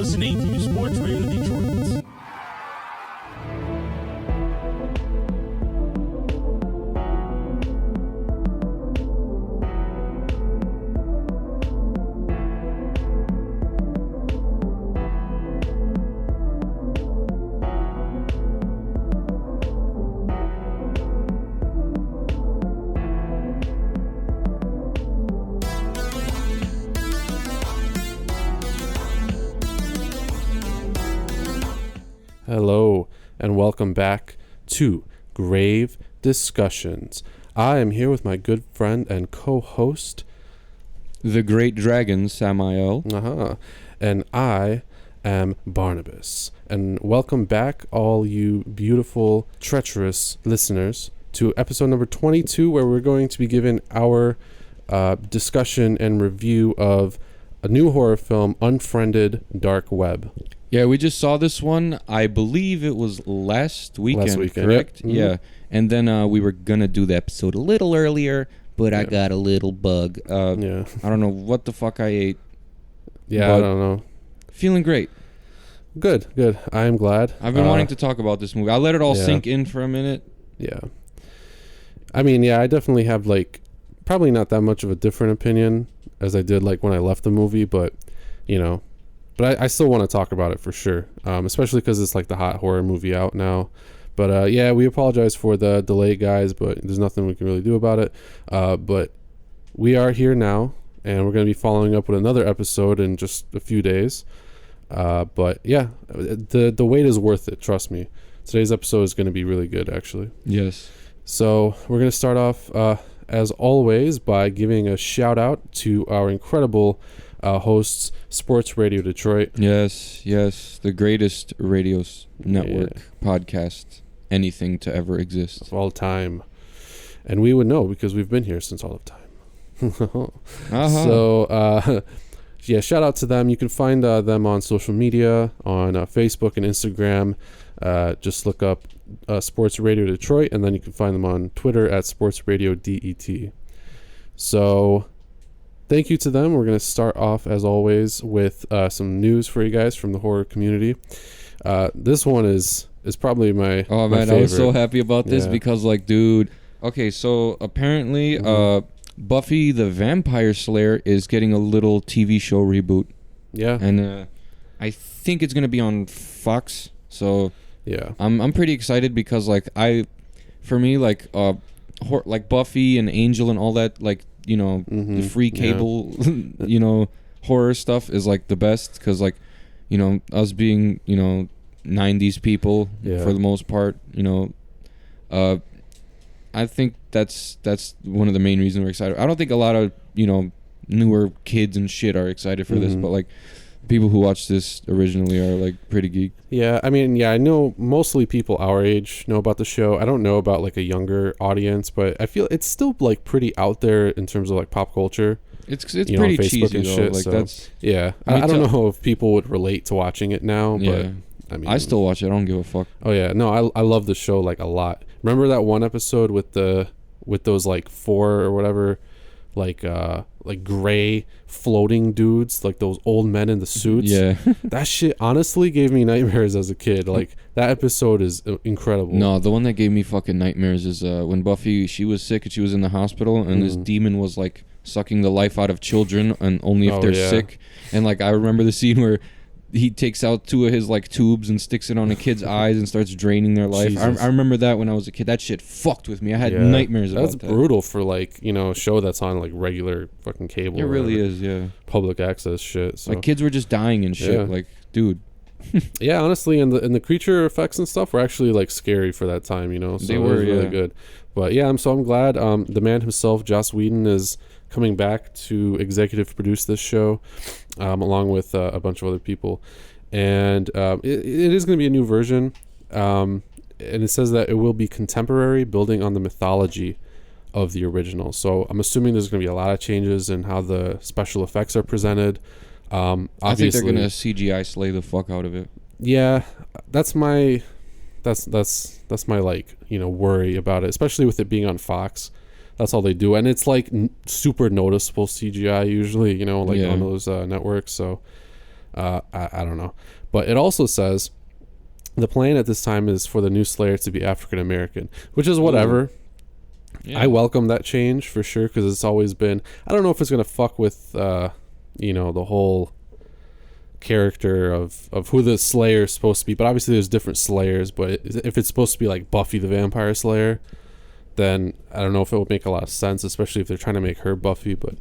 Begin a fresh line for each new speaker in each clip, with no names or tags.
listening to Sports Radio Detroit.
Hello, and welcome back to Grave Discussions. I am here with my good friend and co-host,
the Great Dragon, Samael.
And I am Barnabas. And welcome back, all you beautiful, treacherous listeners, to episode number 22, where we're going to be giving our discussion and review of a new horror film, Unfriended, Dark Web.
Yeah, we just saw this one. I believe it was last weekend, correct?
Yep. Mm-hmm.
Yeah. And then we were going to do the episode a little earlier, but I got a little bug. I don't know what the fuck I ate.
Yeah, I don't know.
Feeling great.
Good. I am glad.
I've been wanting to talk about this movie. I let it all sink in for a minute.
Yeah. I mean, I definitely have, probably not that much of a different opinion as I did, when I left the movie, but, But I still want to talk about it for sure, especially because it's the hot horror movie out now. But we apologize for the delay, guys, but there's nothing we can really do about it. But we are here now, and we're going to be following up with another episode in just a few days. But yeah, the wait is worth it, trust me. Today's episode is going to be really good, actually.
Yes.
So we're going to start off, as always, by giving a shout out to our incredible hosts, Sports Radio Detroit.
Yes, the greatest radio network, podcast, anything to ever exist.
Of all time. And we would know because we've been here since all of time. So, shout out to them. You can find them on social media, on Facebook and Instagram. Just look up Sports Radio Detroit, and then you can find them on Twitter at Sports Radio DET. So thank you to them. We're going to start off, as always, with some news for you guys from the horror community. This one is probably my
Oh, man,
favorite.
I was so happy about this because, dude... Okay, so apparently Buffy the Vampire Slayer is getting a little TV show reboot. Yeah. And I think it's going to be on Fox. So yeah, I'm pretty excited because, for me, Buffy and Angel and all that, the free cable, horror stuff is the best because us being 90s people for the most part, I think that's one of the main reasons we're excited. I don't think a lot of newer kids and shit are excited for this, but people who watched this originally are pretty geek.
Yeah, I mean, I know mostly people our age know about the show. I don't know about a younger audience, but I feel it's still pretty out there in terms of pop culture.
It's pretty cheesy
and shit,
though.
so,
That's
I don't know if people would relate to watching it now, but I mean,
I still watch it. I don't give a fuck.
Oh yeah, no, I love the show a lot. Remember that one episode with those 4 or whatever, gray floating dudes, those old men in the suits.
Yeah.
That shit honestly gave me nightmares as a kid. That episode is incredible.
No, the one that gave me fucking nightmares is when Buffy, she was sick and she was in the hospital and this demon was sucking the life out of children and only if they're sick. And I remember the scene where he takes out 2 of his tubes and sticks it on a kid's eyes and starts draining their life. I remember that when I was a kid. That shit fucked with me. I had nightmares about that.
That's brutal for a show that's on regular fucking cable.
It really is, yeah.
Public access shit. So.
Kids were just dying and shit. Dude.
Yeah, honestly, and the creature effects and stuff were actually scary for that time. So
they
were really good. But yeah, I'm glad. The man himself, Joss Whedon, is coming back to executive produce this show, along with a bunch of other people, and it is going to be a new version, and it says that it will be contemporary, building on the mythology of the original. So I'm assuming there's going to be a lot of changes in how the special effects are presented.
I think they're going to CGI slay the fuck out of it.
Yeah, that's my worry about it, especially with it being on Fox. That's all they do, and it's super noticeable CGI usually, on those networks. So I don't know. But it also says the plan at this time is for the new Slayer to be African American, which is whatever. Yeah. I welcome that change for sure, because it's always been, I don't know if it's going to fuck with, you know, the whole character of who the Slayer is supposed to be. But obviously there's different Slayers, but if it's supposed to be like Buffy the Vampire Slayer, then I don't know if it would make a lot of sense, especially if they're trying to make her Buffy. But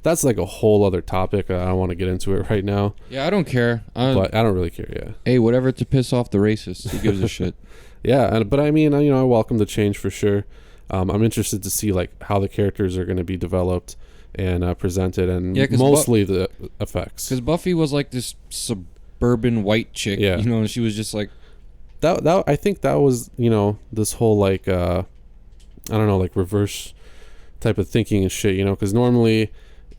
that's like a whole other topic. I don't want to get into it right now.
Yeah, I don't care.
But I don't really care, yeah.
Hey, whatever to piss off the racists. Who gives a shit?
Yeah, but I mean, you know, I welcome the change for sure. I'm interested to see like how the characters are going to be developed and presented, and mostly the effects. Because
Buffy was like this suburban white chick, you know, and she was just like...
That I think that was, you know, this whole like... I don't know, like reverse type of thinking and shit, you know, because normally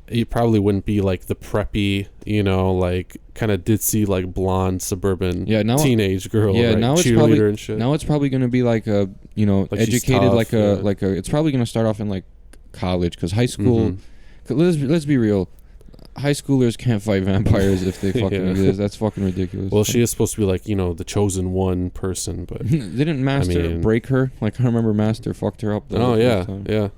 you probably wouldn't be like the preppy, you know, like kind of ditzy, like blonde suburban teenage girl, right?
Now it's
cheerleader
probably,
and shit.
Now it's probably going to be like a, you know, like educated, tough, like a. It's probably going to start off in like college, because high school. Let's be real. High schoolers can't fight vampires if they fucking exist. That's fucking ridiculous.
Well, she is supposed to be like, you know, the chosen one person, but
didn't Master break her? Like, I remember Master fucked her up.
Yeah,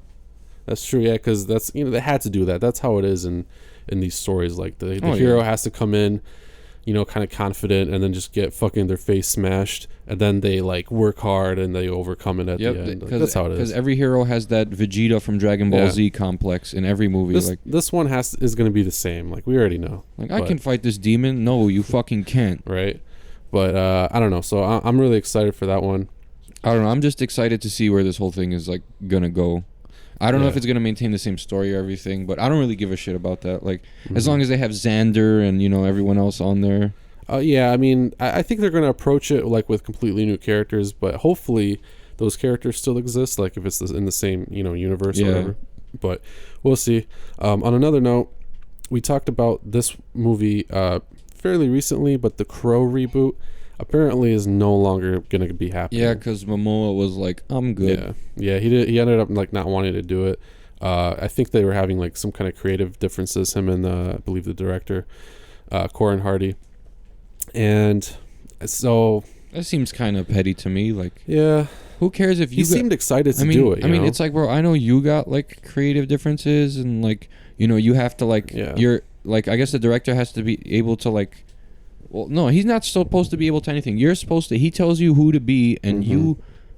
that's true. Yeah, because that's, you know, they had to do that. That's how it is in these stories. Like the hero has to come in, you know, kind of confident, and then just get fucking their face smashed, and then they like work hard and they overcome it at the end. Like, that's how it is.
Because every hero has that Vegeta from Dragon Ball Z complex in every movie.
This one is going to be the same. Like, we already know.
Like, I can fight this demon. No, you fucking can't.
Right. But I don't know. So I'm really excited for that one.
I don't know. I'm just excited to see where this whole thing is like gonna go. I don't know if it's going to maintain the same story or everything, but I don't really give a shit about that. Like, as long as they have Xander and, you know, everyone else on there.
Yeah, I mean, I think they're going to approach it, like, with completely new characters, but hopefully those characters still exist, like, if it's in the same, you know, universe or whatever. But we'll see. On another note, we talked about this movie fairly recently, but the Crow reboot apparently is no longer gonna be happening.
Yeah, because Momoa was like, I'm good.
Yeah, he ended up like not wanting to do it. I think they were having like some kind of creative differences, him and I believe the director, Corin Hardy. And so
that seems kind of petty to me. Like,
yeah,
who cares if you?
He seemed excited to do it.
I mean, it's like, bro, I know you got like creative differences, and like, you know, you have to like, you're like, I guess the director has to be able to like. Well, no, he's not supposed to be able to anything. You're supposed to. He tells you who to be, and you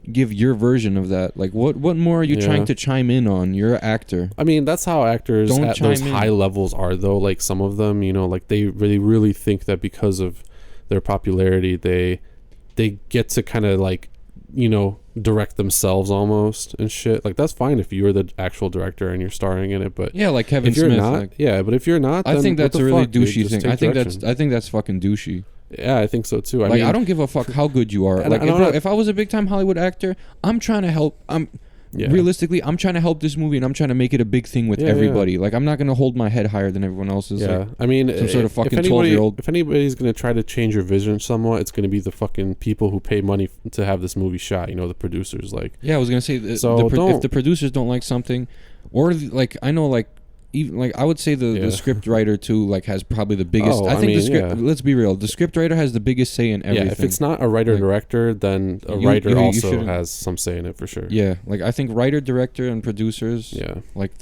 give your version of that. Like, what more are you trying to chime in on? You're an actor.
I mean, that's how actors at those high levels are, though. Like, some of them, you know, like they really think that because of their popularity, they get to kind of like, you know, direct themselves almost and shit. Like, that's fine if you're the actual director and you're starring in it, but
yeah, like Kevin
if you're
Smith,
not,
like,
but if you're not, then
I think that's a really douchey thing. I think
direction.
that's fucking douchey.
Yeah, I think so too.
I mean, I don't give a fuck how good you are. Like, if I was a big time Hollywood actor, I'm trying to help. Realistically, I'm trying to help this movie, and I'm trying to make it a big thing with everybody. Yeah. Like, I'm not going to hold my head higher than everyone else's.
Yeah,
like,
I mean,
some sort of fucking 12-year-old.
If anybody's going to try to change your vision somewhat, it's going to be the fucking people who pay money to have this movie shot. You know, the producers. Like,
yeah, I was going to say, if the producers don't like something, or like, I know, like, even like I would say the script writer too, like, has probably the biggest. I think the script. Let's be real. The script writer has the biggest say in everything.
Yeah, if it's not a writer director, then a writer also has some say in it for sure.
Yeah, like I think writer, director, and producers.
Yeah,
like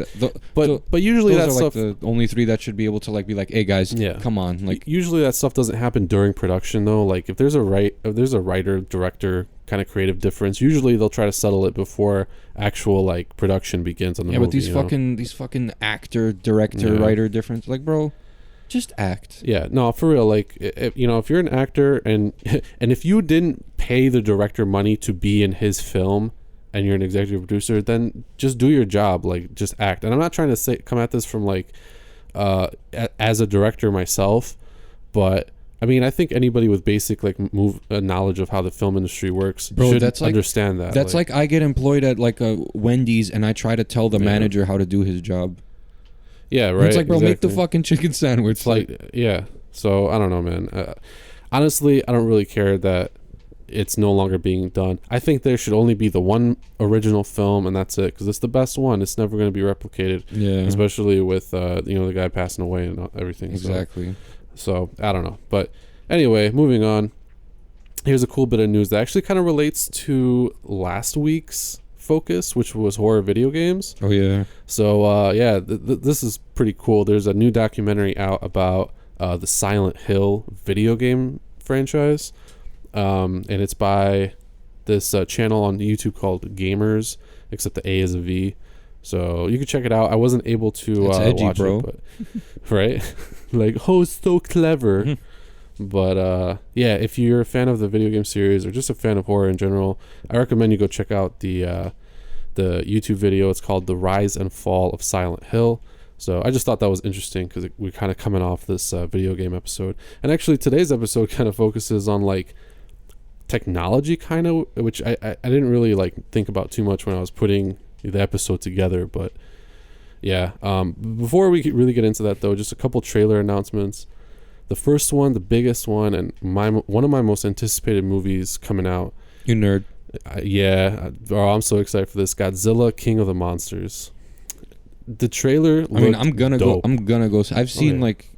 but usually
that's
stuff,
like the only three that should be able to like be like, hey guys, come on. Like,
usually that stuff doesn't happen during production though. Like, if there's a writer director kind of creative difference, usually they'll try to settle it before actual like production begins on the movie.
But these fucking actor, director, writer difference, like, bro, just act.
Yeah, no, for real. Like, if you're an actor and if you didn't pay the director money to be in his film and you're an executive producer, then just do your job. Like, just act. And I'm not trying to come at this from like as a director myself, but I mean, I think anybody with basic like knowledge of how the film industry works should understand that.
That's like I get employed at like a Wendy's and I try to tell the manager how to do his job.
Yeah, right.
It's like, bro, make the fucking chicken sandwich.
It's like, yeah. So I don't know, man. Honestly, I don't really care that it's no longer being done. I think there should only be the one original film, and that's it, because it's the best one. It's never going to be replicated.
Yeah.
Especially with the guy passing away and everything.
Exactly.
So, So I don't know, but anyway, moving on. Here's a cool bit of news that actually kind of relates to last week's focus, which was horror video games.
Oh yeah.
So this is pretty cool. There's a new documentary out about the Silent Hill video game franchise, and it's by this channel on YouTube called Gamers, except the A is a V. So you can check it out. I wasn't able to
it's edgy,
watch
bro.
it, but right, like, oh, so clever. But yeah, if you're a fan of the video game series or just a fan of horror in general, I recommend you go check out the YouTube video. It's called The Rise and Fall of Silent Hill. So I just thought that was interesting because we're kind of coming off this video game episode. And actually today's episode kind of focuses on like technology kind of, which I didn't really like think about too much when I was putting the episode together. But yeah, before we really get into that though, just a couple trailer announcements. The first one, the biggest one, and one of my most anticipated movies coming out.
You nerd.
I'm so excited for this. Godzilla, King of the Monsters. The trailer.
I'm gonna go. I've seen like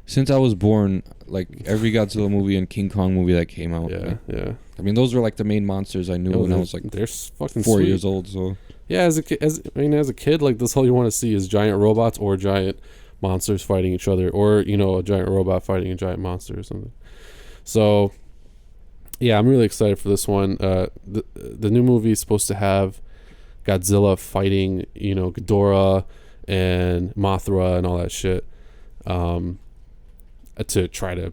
since I was born, like every Godzilla movie and King Kong movie that came out.
Yeah.
I mean, those were like the main monsters I knew when I was like
they're fucking
4
sweet.
years old. So
yeah, as a kid, like that's all you want to see is giant robots or giant monsters fighting each other, or a giant robot fighting a giant monster or something. So yeah, I'm really excited for this one. The new movie is supposed to have Godzilla fighting Ghidorah and Mothra and all that shit, to try to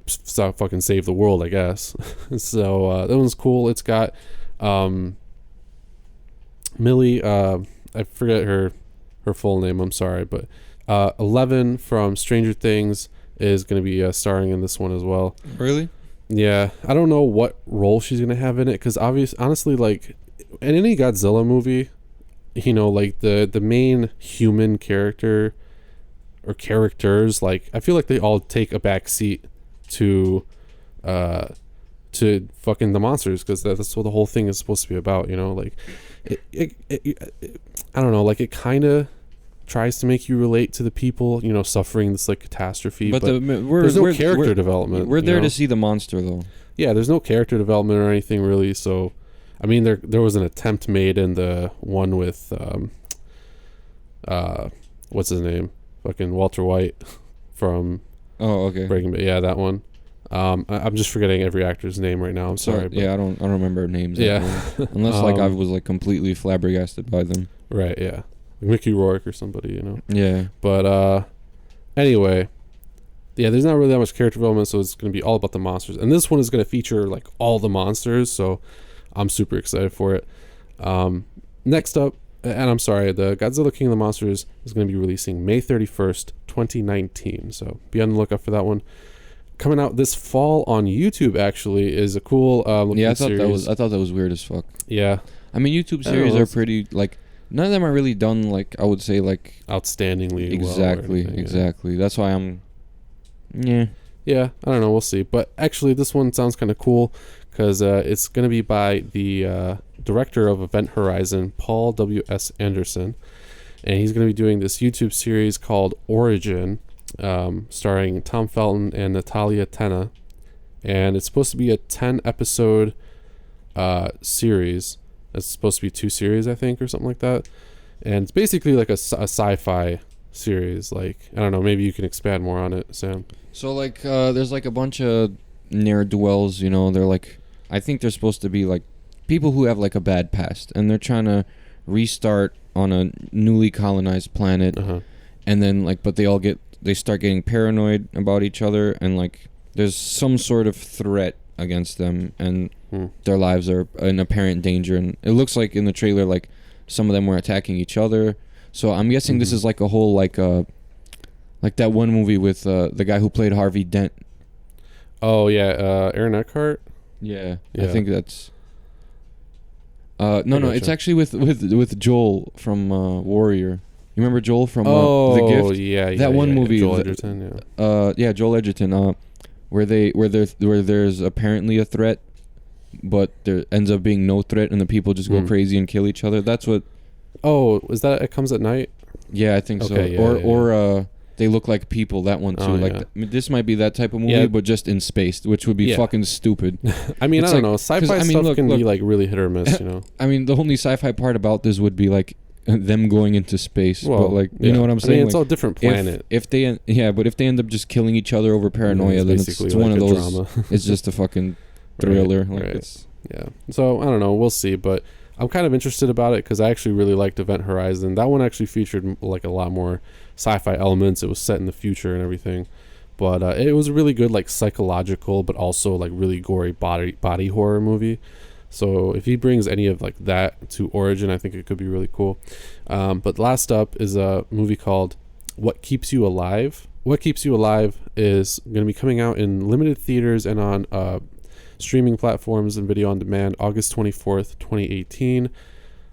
fucking save the world, I guess. So that one's cool. It's got Millie, I forget her full name, I'm sorry, but Eleven from Stranger Things is going to be starring in this one as well.
Really?
Yeah, I don't know what role she's going to have in it, because honestly, like in any Godzilla movie, like the main human character or characters, like I feel like they all take a back seat to fucking the monsters, because that's what the whole thing is supposed to be about. Like it I don't know, like it kind of tries to make you relate to the people suffering this like catastrophe, but there's no character development.
We're there to see the monster though.
Yeah, there's no character development or anything really. So I mean, there was an attempt made in the one with what's his name, fucking Walter White from Breaking Bad. Yeah, that one. I'm just forgetting every actor's name right now. I'm sorry. But
yeah, I don't remember names.
Yeah,
unless like I was like completely flabbergasted by them.
Right. Yeah. Mickey Rourke or somebody,
Yeah.
But anyway, yeah, there's not really that much character development, so it's going to be all about the monsters. And this one is going to feature like all the monsters, so I'm super excited for it. Next up, and I'm sorry, the Godzilla King of the Monsters is going to be releasing May 31st, 2019. So be on the lookout for that one. Coming out this fall on YouTube actually is a cool looking series.
I thought that was weird as fuck.
Yeah.
I mean, YouTube series are pretty like. None of them are really done like I would say like
outstandingly.
Exactly.
Yeah.
That's why I'm.
Yeah, I don't know. We'll see. But actually, this one sounds kind of cool because it's going to be by the director of Event Horizon, Paul W.S. Anderson, and he's going to be doing this YouTube series called Origin, starring Tom Felton and Natalia Tena, and it's supposed to be a 10-episode series. It's supposed to be 2 series, I think, or something like that. And it's basically like a sci-fi series. Like, I don't know, maybe you can expand more on it, Sam.
So, like, there's like a bunch of ne'er-do-wells, they're like, I think they're supposed to be like people who have like a bad past, and they're trying to restart on a newly colonized planet. And then, like, but they start getting paranoid about each other, and like, there's some sort of threat against them, and their lives are in apparent danger. And it looks like in the trailer like some of them were attacking each other, so I'm guessing this is like a whole like that one movie with the guy who played Harvey Dent. Oh yeah,
Aaron Eckhart.
Yeah, I think that's no, it's actually with Joel from Warrior. You remember Joel from The Gift?
Yeah,
that one movie.
Joel Edgerton.
Joel Edgerton. Where there's apparently a threat, but there ends up being no threat, and the people just go crazy and kill each other. That's what.
Oh, is that It Comes at Night?
Yeah, I think so. they look like people. That one too. This might be that type of movie, but just in space, which would be fucking stupid.
I mean, I don't know. Sci-fi stuff can be like really hit or miss. You know.
I mean, the only sci-fi part about this would be like them going into space. Well, but like, you know what I'm saying?
I mean, it's all different planet.
If they end up just killing each other over paranoia, then it's like one of those. Drama. It's just a fucking thriller. It's
So I don't know. We'll see, but I'm kind of interested about it because I actually really liked Event Horizon. That one actually featured like a lot more sci-fi elements. It was set in the future and everything, but it was a really good like psychological but also like really gory body horror movie. So if he brings any of like that to Origin, I think it could be really cool. But last up is a movie called What Keeps You Alive. What Keeps You Alive is going to be coming out in limited theaters and on streaming platforms and video on demand August 24th, 2018. It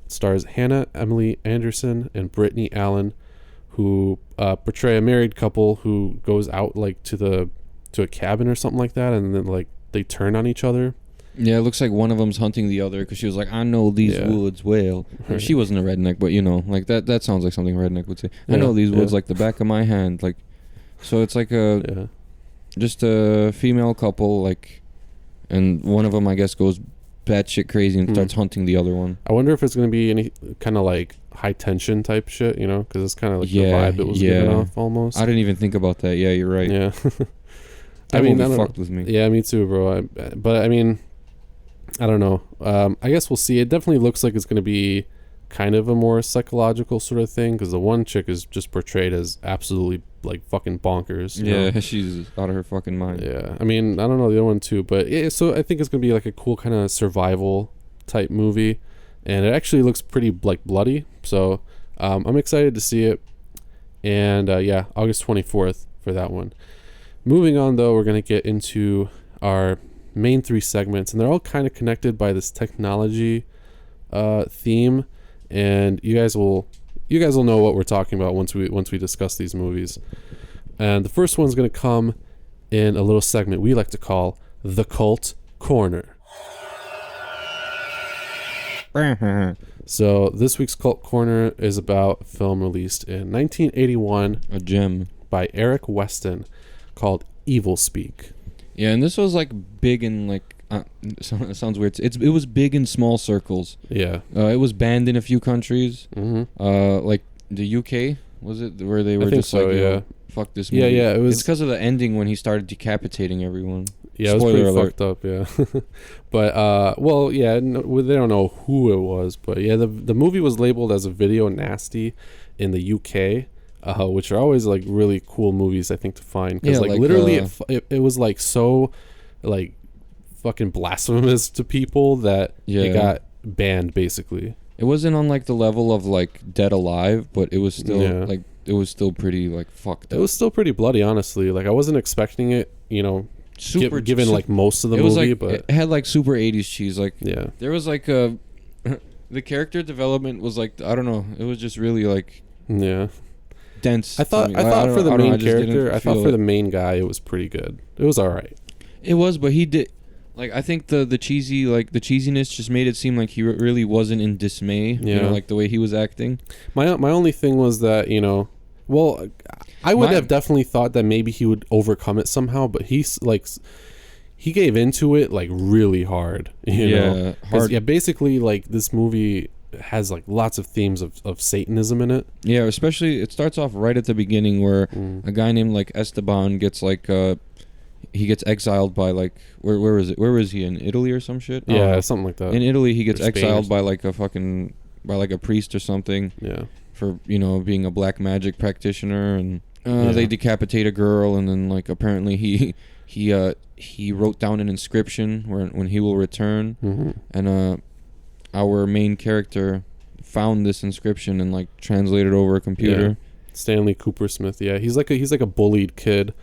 stars Hannah Emily Anderson and Brittany Allen, who portray a married couple who goes out like to a cabin or something like that, and then like they turn on each other.
Yeah, it looks like one of them's hunting the other because she was like, I know these woods well. Right. She wasn't a redneck, but you know, like that sounds like something a redneck would say. I know these woods like the back of my hand. Like, so it's like just a female couple, like, and one of them, I guess, goes batshit crazy and starts hunting the other one.
I wonder if it's going to be any kind of like high tension type shit, you know, because it's kind of like the vibe it was giving off almost.
I didn't even think about that. Yeah, you're right.
Yeah.
I mean, that fucked with me.
Yeah, me too, bro. But I mean, I don't know. I guess we'll see. It definitely looks like it's going to be kind of a more psychological sort of thing because the one chick is just portrayed as absolutely like fucking bonkers.
Yeah, she's out of her fucking mind.
Yeah, I mean, I don't know the other one too, but so I think it's going to be like a cool kind of survival type movie, and it actually looks pretty like bloody. So I'm excited to see it, and August 24th for that one. Moving on though, we're going to get into our main three segments, and they're all kind of connected by this technology theme, and you guys will know what we're talking about once we discuss these movies. And the first one's going to come in a little segment we like to call the Cult Corner. So this week's Cult Corner is about a film released in 1981,
a gem
by Eric Weston, called Evil Speak.
Yeah, and this was like big in like it sounds weird. It was big in small circles.
Yeah.
It was banned in a few countries.
Mm-hmm.
Like the UK, was it, where they were just fuck this movie.
Yeah, it was.
It's because of the ending when he started decapitating everyone.
Yeah,
Spoiler
it was pretty
alert.
fucked up. Yeah. But they don't know who it was, but yeah, the movie was labeled as a video nasty in the UK. Which are always like really cool movies I think to find because literally it was like so like fucking blasphemous to people that it got banned basically.
It wasn't on like the level of like Dead Alive, but it was still like it was still pretty like fucked up.
It was still pretty bloody, honestly. Like I wasn't expecting it, you know, given like most of the movie, but
it had like super 80s cheese. Like there was like the character development was like, I don't know, it was just really like dense.
I thought for the main character, I thought for the main guy, it was pretty good. It was all right.
It was, but he did. Like I think the cheesy, like the cheesiness just made it seem like he really wasn't in dismay. Yeah. You know, like the way he was acting.
My only thing was that, you know, well, I would have definitely thought that maybe he would overcome it somehow, but he gave into it like really hard. You know? Hard. Yeah, basically like this movie has like lots of themes of Satanism in it. Yeah,
especially it starts off right at the beginning where a guy named like Esteban gets like he gets exiled by like where was he, in Italy or some shit?
Yeah, something like that.
In Italy he gets exiled by like a priest or something.
Yeah.
For, you know, being a black magic practitioner, and they decapitate a girl, and then like apparently he wrote down an inscription when he will return, and our main character found this inscription and like translated over a computer.
Yeah. Stanley Cooper Smith. Yeah, he's like a bullied kid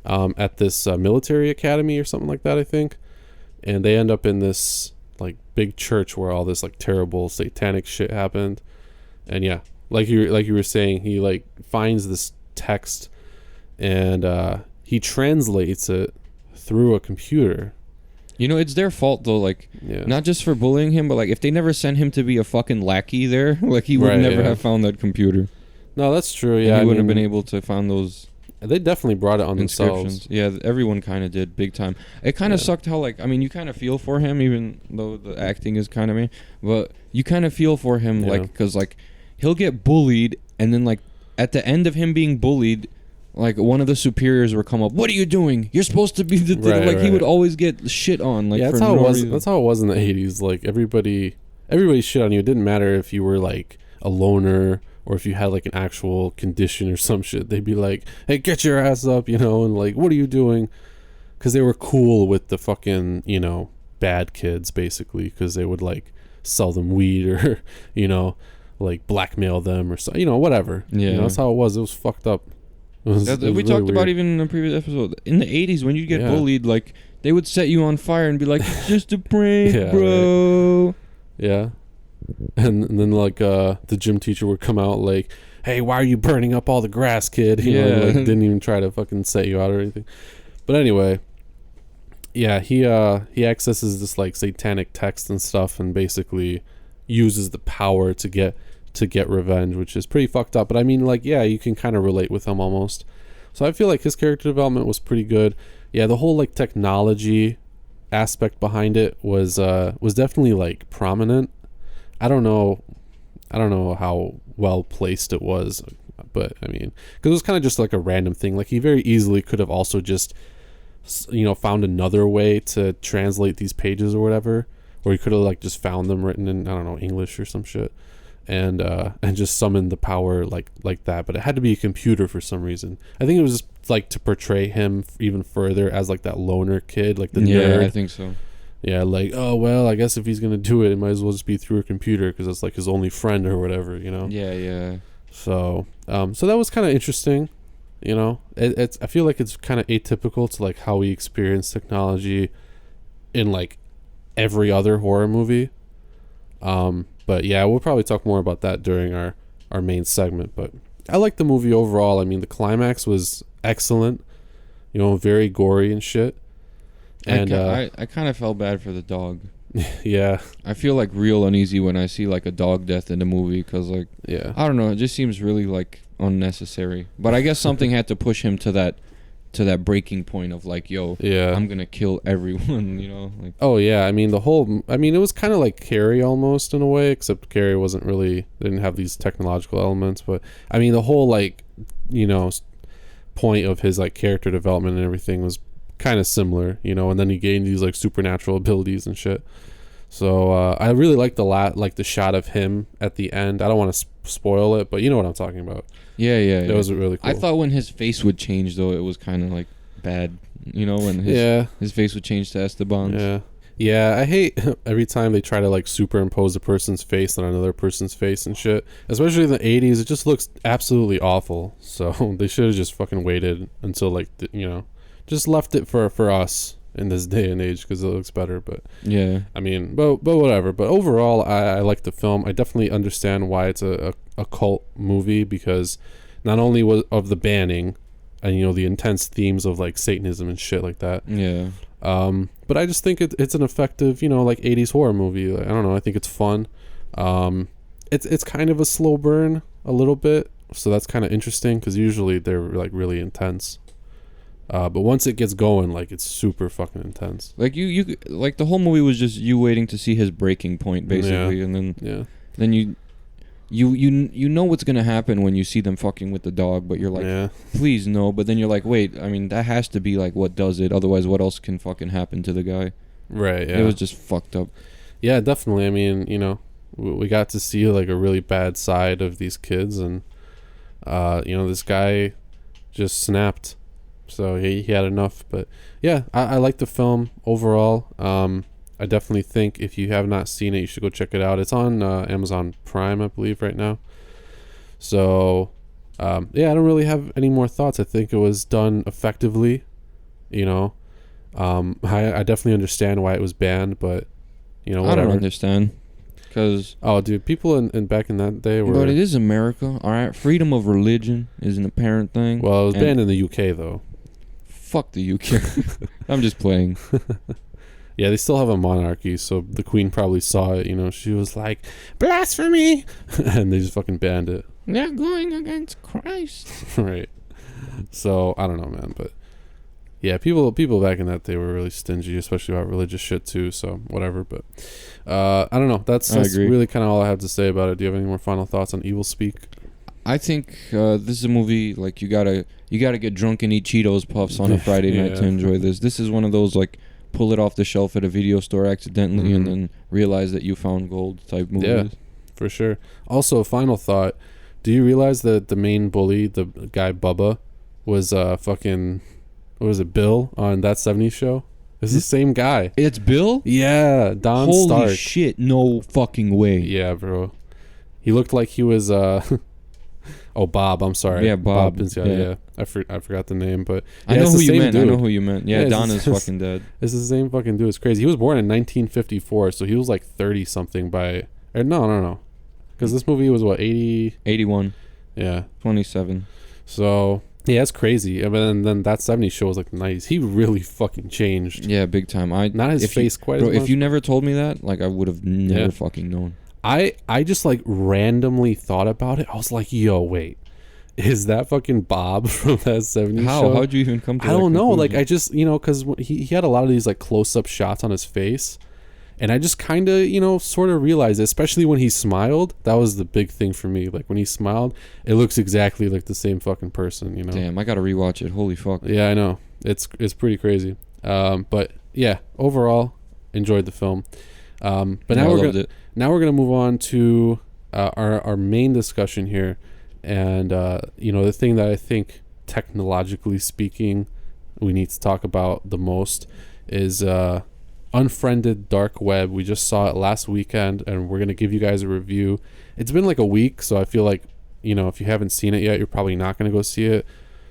at this military academy or something like that, I think, and they end up in this like big church where all this like terrible satanic shit happened, and yeah. Like you were saying, he like finds this text and he translates it through a computer.
You know, it's their fault though, like not just for bullying him, but like if they never sent him to be a fucking lackey there, like he would never have found that computer.
No, that's true. Yeah,
and he wouldn't have been able to find those
They definitely brought it on themselves.
Yeah, everyone kind of did big time. It kind of sucked how, like, I mean, you kind of feel for him, even though the acting is kind of me, but you kind of feel for him, like, because, like, he'll get bullied, and then, like, at the end of him being bullied, like, one of the superiors would come up, what are you doing? You're supposed to be the he would always get shit on, like,
that's how it was. That's how it was in the 80s. Like, everybody shit on you. It didn't matter if you were, like, a loner or if you had like an actual condition or some shit. They'd be like, hey, get your ass up, you know, and like, what are you doing? Because they were cool with the fucking, you know, bad kids, basically, because they would like sell them weed or, you know, like blackmail them or so, you know, whatever.
Yeah,
you know, that's how it was. It was fucked up. It was
we
really
talked
weird.
about even in the previous episode. In the 80s, when you get bullied, like, they would set you on fire and be like, it's just a prank, bro.
Right. Yeah. And then like the gym teacher would come out like, hey, why are you burning up all the grass, kid? You know, like, didn't even try to fucking set you out or anything. But anyway, yeah, he accesses this like satanic text and stuff, and basically uses the power to get revenge, which is pretty fucked up. But I mean, like, yeah, you can kind of relate with him almost. So I feel like his character development was pretty good. Yeah, the whole like technology aspect behind it was definitely like prominent. I don't know how well placed it was, but I mean, because it was kind of just like a random thing. Like, he very easily could have also just, you know, found another way to translate these pages or whatever, or he could have like just found them written in, I don't know, English or some shit, and just summoned the power like that. But it had to be a computer for some reason. I think it was just like to portray him even further as like that loner kid, like the nerd.
Yeah, I think so.
Yeah, like, oh, well, I guess if he's going to do it, it might as well just be through a computer because it's like his only friend or whatever, you know?
Yeah.
So that was kind of interesting, you know? I feel like it's kind of atypical to, like, how we experience technology in, like, every other horror movie. But, yeah, we'll probably talk more about that during our main segment. But I like the movie overall. I mean, the climax was excellent, you know, very gory and shit. And
I kind of felt bad for the dog.
Yeah,
I feel like real uneasy when I see like a dog death in the movie, because like,
yeah,
I don't know, it just seems really like unnecessary. But I guess something had to push him to that breaking point of like, yo,
yeah,
I'm gonna kill everyone, you know? Like,
oh yeah, I mean it was kind of like Carrie almost in a way, except Carrie didn't have these technological elements. But I mean, the whole like, you know, point of his like character development and everything was kind of similar, you know, and then he gained these like supernatural abilities and shit. So I really like the shot of him at the end. I don't want to spoil it, but you know what I'm talking about.
Yeah.
It was really cool.
I thought when his face would change though, it was kind of like bad, you know, when his face would change to Esteban's.
Yeah, I hate every time they try to like superimpose a person's face on another person's face and shit. Especially in the 80s, it just looks absolutely awful. So they should have just fucking waited until like you know, just left it for us in this day and age because it looks better. But
yeah,
I mean, but whatever. But overall, I like the film. I definitely understand why it's a cult movie, because not only was of the banning and, you know, the intense themes of like Satanism and shit like that.
Yeah.
But I just think it's an effective, you know, like 80s horror movie. I don't know. I think it's fun. It's kind of a slow burn a little bit, so that's kind of interesting because usually they're like really intense. But once it gets going, like, it's super fucking intense.
Like you like the whole movie was just you waiting to see his breaking point, basically, and then you know what's gonna happen when you see them fucking with the dog, but you're like, please no. But then you're like, wait, I mean, that has to be like what does it. Otherwise, what else can fucking happen to the guy?
Right. Yeah.
It was just fucked up.
Yeah, definitely. I mean, you know, we got to see like a really bad side of these kids, and you know, this guy just snapped. So he had enough. But yeah, I like the film overall. I definitely think if you have not seen it, you should go check it out. It's on Amazon Prime, I believe, right now. So yeah, I don't really have any more thoughts. I think it was done effectively. You know, I definitely understand why it was banned, but you know, whatever.
I don't understand. Cause
dude, people in back in that day were.
But it is America, all right. Freedom of religion is an apparent thing.
Well, it was banned in the UK though.
Fuck the UK. I'm just playing.
Yeah, they still have a monarchy, so the Queen probably saw it. You know, she was like, blasphemy, and they just fucking banned it.
They're going against Christ.
Right. So I don't know, man, but yeah, people back in that day were really stingy, especially about religious shit too. So whatever, but I don't know. That's really kind of all I have to say about it. Do you have any more final thoughts on Evil Speak?
I think this is a movie like you gotta get drunk and eat Cheetos Puffs on a Friday night to enjoy this. This is one of those like pull it off the shelf at a video store accidentally and then realize that you found gold type movies. Yeah,
for sure. Also, final thought: do you realize that the main bully, the guy Bubba, was fucking what was it, Bill on That 70s Show? It's the same guy.
It's Bill?
Yeah, Don
Holy
Stark.
Holy shit! No fucking way.
Yeah, bro. He looked like he was oh, Bob. I'm sorry.
Yeah, Bob.
Yeah. I forgot the name, but yeah,
I know who you meant. Yeah, Don is fucking dead.
It's the same fucking dude. It's crazy. He was born in 1954, so he was like 30 something by. No. Because this movie was what, 80?
81.
Yeah.
27.
So yeah, it's crazy. And then That 70s Show was like nice. He really fucking changed.
Yeah, big time.
Not his face quite as much.
If you never told me that, like I would have never fucking known.
I just like randomly thought about it. I was like, yo, wait. Is that fucking Bob from That 70s Show?
How'd you even come to that?
I don't know.
conclusion?
Like, I just, because he had a lot of these like close-up shots on his face. And I just kind of, sort of realized it, especially when he smiled. That was the big thing for me. Like, when he smiled, it looks exactly like the same fucking person,
Damn, I got to rewatch it. Holy fuck.
Yeah, I know. It's pretty crazy. But, yeah, overall, enjoyed the film. But now we're gonna move on to our main discussion here, and the thing that I think technologically speaking we need to talk about the most is Unfriended Dark Web. We just saw it last weekend, and we're gonna give you guys a review. It's been like a week, so I feel like if you haven't seen it yet, you're probably not gonna go see it.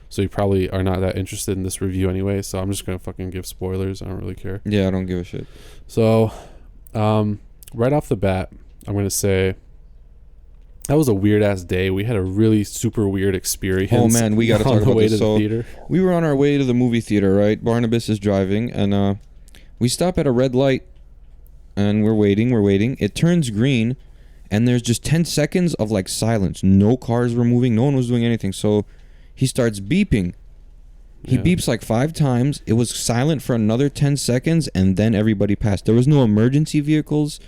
So you probably are not that interested in this review anyway. So I'm just gonna fucking give spoilers. I don't really care.
Yeah, I don't give a shit.
So. Right off the bat, I'm going to say that was a weird ass day. We had a really super weird experience.
Oh man, we got to talk about this.
So the
we were on our way to the movie theater, right? Barnabas is driving, and we stop at a red light, and we're waiting. It turns green, and there's just 10 seconds of like silence. No cars were moving. No one was doing anything. So he starts beeping. He beeps like 5 times. It was silent for another 10 seconds, and then everybody passed. There was no emergency vehicles.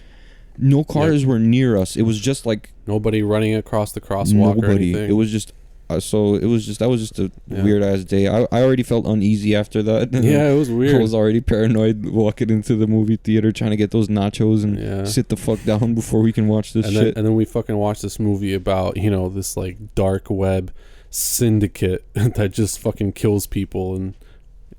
No cars were near us. It was just like
nobody running across the crosswalk or anything.
It was just that was just a weird ass day. I already felt uneasy after that.
Yeah, it was weird.
I was already paranoid walking into the movie theater trying to get those nachos and sit the fuck down before we can watch this shit.
And then we fucking watched this movie about this like dark web syndicate that just fucking kills people and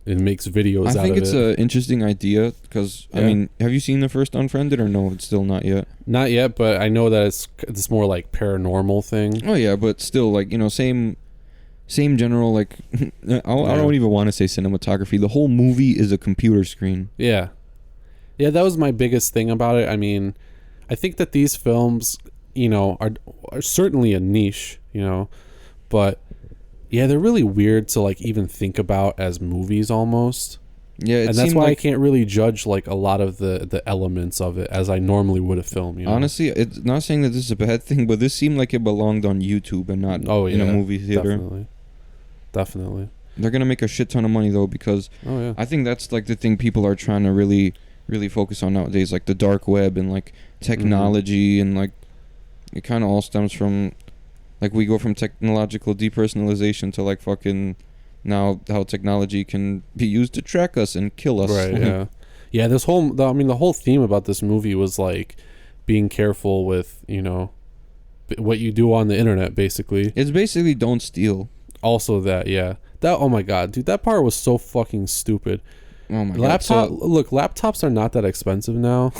makes videos out of it.
I think it's an interesting idea because, I mean, have you seen the first Unfriended or no? It's still not yet.
Not yet, but I know that it's more like paranormal thing.
Oh, yeah, but still, like, same general, like, I don't even want to say cinematography. The whole movie is a computer screen.
Yeah. Yeah, that was my biggest thing about it. I mean, I think that these films, are certainly a niche, but yeah, they're really weird to like even think about as movies almost.
Yeah,
and that's why I can't really judge like a lot of the elements of it as I normally would a film.
Honestly, it's not saying that this is a bad thing, but this seemed like it belonged on YouTube and not in a movie theater.
Definitely.
They're gonna make a shit ton of money though because I think that's like the thing people are trying to really, really focus on nowadays, like the dark web and like technology and like it kind of all stems from. Like, we go from technological depersonalization to, like, fucking now how technology can be used to track us and kill us.
Right, yeah. Yeah, the whole theme about this movie was, like, being careful with, what you do on the internet, basically.
It's basically don't steal.
Also that, yeah. Oh, my God, dude, that part was so fucking stupid.
Oh, my God.
Look, laptops are not that expensive now.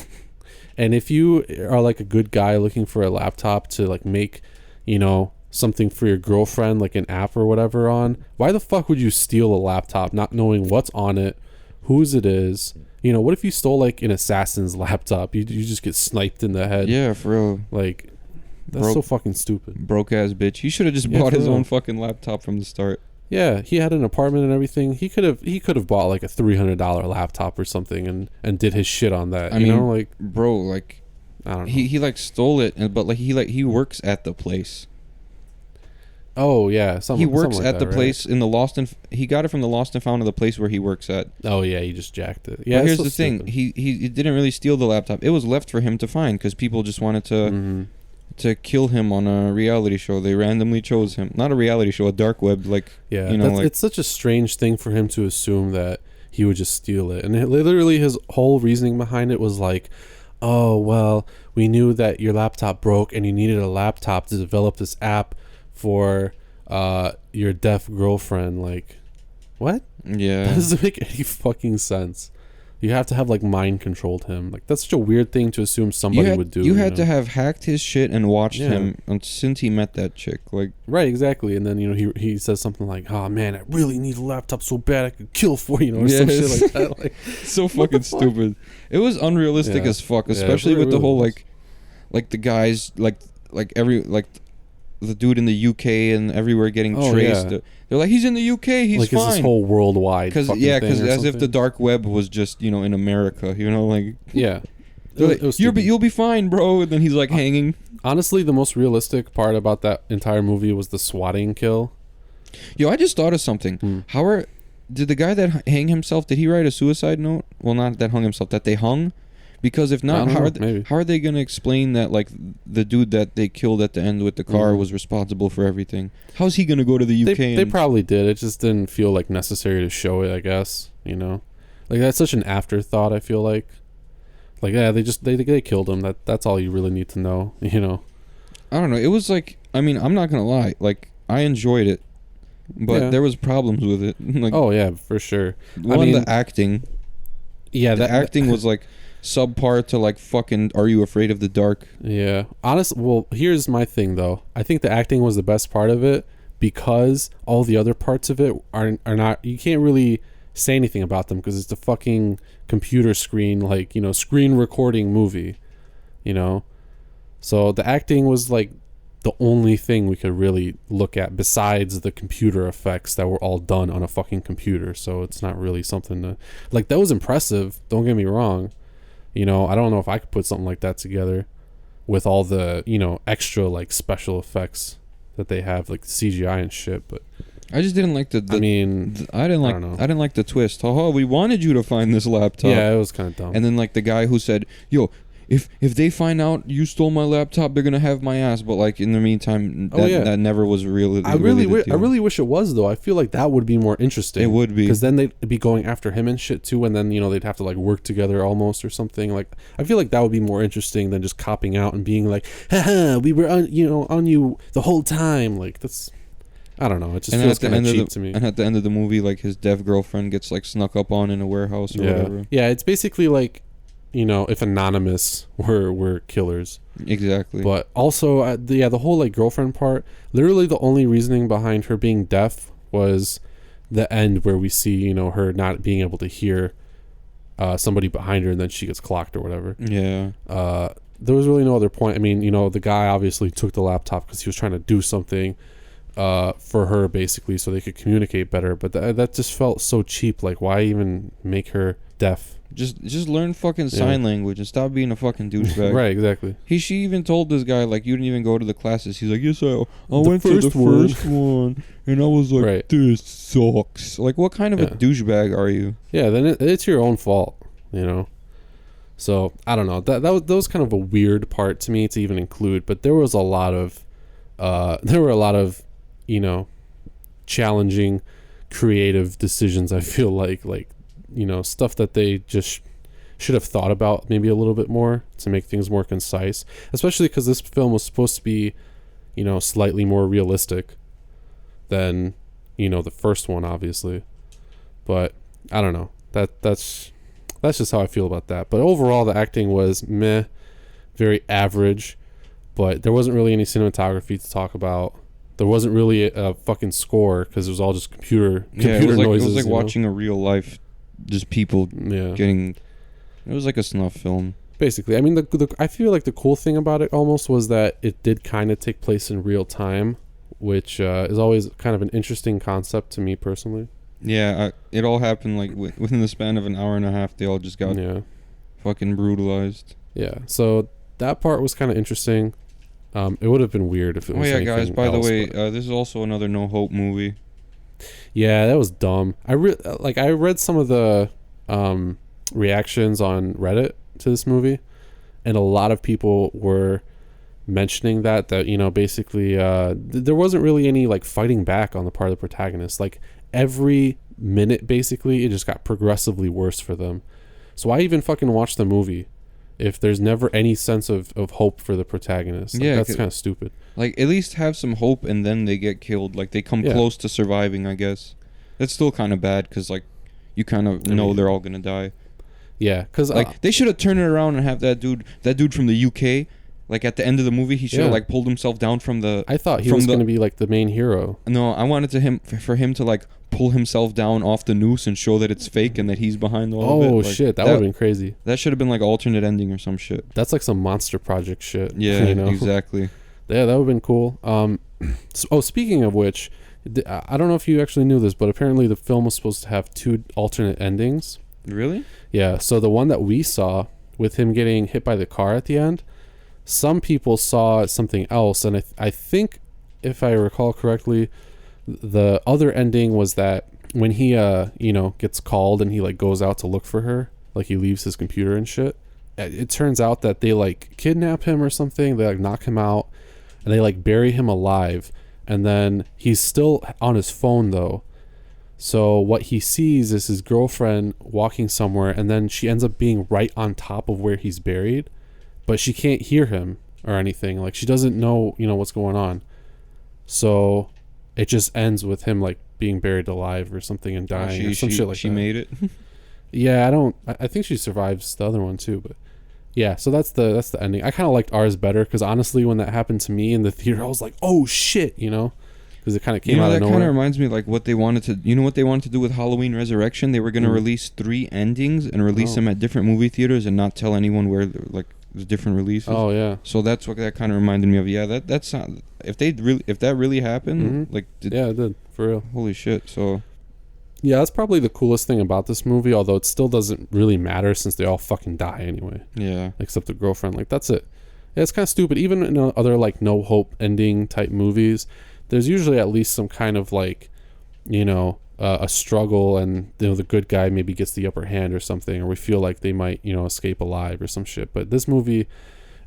And if you are, like, a good guy looking for a laptop to, like, make... something for your girlfriend, like an app or whatever on, why the fuck would you steal a laptop not knowing what's on it, whose it is? What if you stole like an assassin's laptop? You just get sniped in the head.
Yeah, for real.
Like, that's so fucking stupid.
Broke ass bitch. He should have just bought his own fucking laptop from the start.
Yeah, he had an apartment and everything. He could have bought like a $300 laptop or something and did his shit on that. I mean,
bro, like, I don't know. He like stole it, but like he works at the place.
Oh yeah,
he works
like
at
that,
the place in the Lost and he got it from the Lost and Found of the place where he works at.
Oh yeah, he just jacked it. Yeah,
but here's the thing: he didn't really steal the laptop. It was left for him to find because people just wanted to kill him on a reality show. They randomly chose him, not a reality show, a dark web.
It's such a strange thing for him to assume that he would just steal it, and literally his whole reasoning behind it was like, oh well, we knew that your laptop broke and you needed a laptop to develop this app for your deaf girlfriend. Like, what?
Yeah,
that doesn't make any fucking sense. You have to have like mind controlled him. Like, that's such a weird thing to assume somebody would do.
You had to have hacked his shit and watched him since he met that chick. Like,
right, exactly. And then he says something like, "Oh man, I really need a laptop so bad I could kill for or some shit like that." Like,
so fucking stupid. It was unrealistic as fuck, especially with the whole like the guys like the dude in the UK and everywhere getting traced. Yeah. They're like, he's in the UK, he's
like,
fine.
Like, this whole worldwide
because as if the dark web was just, in America, like...
Yeah.
Like, you'll be fine, bro. And then he's like hanging.
Honestly, the most realistic part about that entire movie was the swatting kill.
Yo, I just thought of something. Did the guy that hang himself, did he write a suicide note? Well, not that hung himself, that they hung? Because if not, how are they going to explain that, like, the dude that they killed at the end with the car was responsible for everything? How's he going to go to the UK?
They probably did. It just didn't feel, like, necessary to show it, I guess, Like, that's such an afterthought, I feel like. Like, yeah, they killed him. That's all you really need to know, I
don't know. It was, like, I mean, I'm not going to lie. Like, I enjoyed it. But there was problems with it. Like,
oh, yeah, for sure.
The acting.
Yeah,
the acting was, like... subpar to like fucking Are You Afraid of the Dark?
Yeah. Well, here's my thing though. I think the acting was the best part of it because all the other parts of it are not, you can't really say anything about them because it's a fucking computer screen, like, screen recording movie, So the acting was like the only thing we could really look at besides the computer effects that were all done on a fucking computer. So it's not really something to, like, that was impressive. Don't get me wrong. I don't know if I could put something like that together with all the, extra, like, special effects that they have, like CGI and shit, but
I just didn't like I didn't like the twist. Oh, we wanted you to find this laptop.
Yeah, it was kind of dumb.
And then, like, the guy who said, yo, if they find out you stole my laptop, they're gonna have my ass. But, like, in the meantime, that never was real.
I really wish it was, though. I feel like that would be more interesting.
It would be,
because then they'd be going after him and shit too, and then they'd have to, like, work together almost or something. Like, I feel like that would be more interesting than just copping out and being like, haha, we were on you the whole time. Like, that's, I don't know. It just feels kind of cheap to me.
And at the end of the movie, like, his deaf girlfriend gets, like, snuck up on in a warehouse or whatever.
Yeah, it's basically like, if Anonymous were killers.
Exactly.
But also, the whole, like, girlfriend part, literally the only reasoning behind her being deaf was the end where we see, her not being able to hear somebody behind her and then she gets clocked or whatever.
Yeah.
There was really no other point. I mean, the guy obviously took the laptop because he was trying to do something for her, basically, so they could communicate better. But that just felt so cheap. Like, why even make her deaf?
Just learn fucking sign language and stop being a fucking douchebag.
Right, exactly.
She even told this guy, like, you didn't even go to the classes. He's like, yes, I went to the first one, and I was like, this sucks. Like, what kind of a douchebag are you?
Yeah, then it's your own fault, So I don't know. That was kind of a weird part to me to even include. But there was a lot of, challenging, creative decisions. I feel like stuff that they just should have thought about maybe a little bit more to make things more concise, especially because this film was supposed to be, slightly more realistic than, the first one, obviously. But I don't know. That's just how I feel about that. But overall, the acting was meh, very average, but there wasn't really any cinematography to talk about. There wasn't really a fucking score because it was all just computer noises.
It was like watching a real life, just people getting. It was like a snuff film,
basically. I mean, I feel like the cool thing about it almost was that it did kind of take place in real time, which is always kind of an interesting concept to me personally.
Yeah, it all happened like within the span of an hour and a half. They all just got fucking brutalized.
Yeah, so that part was kind of interesting. It would have been weird if it was.
Oh yeah, guys. By the way,
but
this is also another No Hope movie.
Yeah, that was dumb. I read some of the reactions on Reddit to this movie, and a lot of people were mentioning that basically there wasn't really any like fighting back on the part of the protagonist. Like every minute, basically, it just got progressively worse for them. So why even fucking watch the movie if there's never any sense of hope for the protagonist? Like, that's kind of stupid.
Like, at least have some hope, and then they get killed. Like, they come close to surviving, I guess. That's still kind of bad, because, like, you kind of know they're all going to die.
Yeah, because...
Like, they should have turned it around and have that dude from the UK, like, at the end of the movie, he should have, like, pulled himself down from the...
I thought he was going to be, like, the main hero.
No, I wanted for him to, like, pull himself down off the noose and show that it's fake and that he's behind all of it.
Oh,
like,
shit, that would have been crazy.
That should have been, like, alternate ending or some shit.
That's, like, some Monster Project shit.
Yeah, exactly.
Yeah, that would have been cool. Speaking of which, I don't know if you actually knew this, but apparently the film was supposed to have 2 alternate endings.
Really?
Yeah, so the one that we saw with him getting hit by the car at the end, some people saw something else, and I think, if I recall correctly, the other ending was that when he gets called and he like goes out to look for her, like he leaves his computer and shit, it turns out that they like kidnap him or something. They like knock him out and they like bury him alive, and then he's still on his phone though. So what he sees is his girlfriend walking somewhere, and then she ends up being right on top of where he's buried, but she can't hear him or anything. Like, she doesn't know, what's going on. So it just ends with him like being buried alive or something and dying or some shit like that.
She made it.
Yeah, I think she survives the other one too, but yeah, so that's the ending. I kind of liked ours better, because honestly, when that happened to me in the theater, I was like, oh shit, because it kind of came out of nowhere.
That kind of reminds me like what they wanted to do with Halloween Resurrection. They were going to release 3 endings and release them at different movie theaters and not tell anyone where, like, the different releases.
Oh yeah.
So that's what that kind of reminded me of. Yeah, that's not, if that really happened, like,
yeah, it did, for real.
Holy shit. So
yeah, that's probably the coolest thing about this movie, although it still doesn't really matter since they all fucking die anyway.
Yeah. Except
the girlfriend. Like, that's it. Yeah, it's kind of stupid. Even in other, like, no hope ending type movies, there's usually at least some kind of, like, a struggle, and, the good guy maybe gets the upper hand or something, or we feel like they might, escape alive or some shit. But this movie,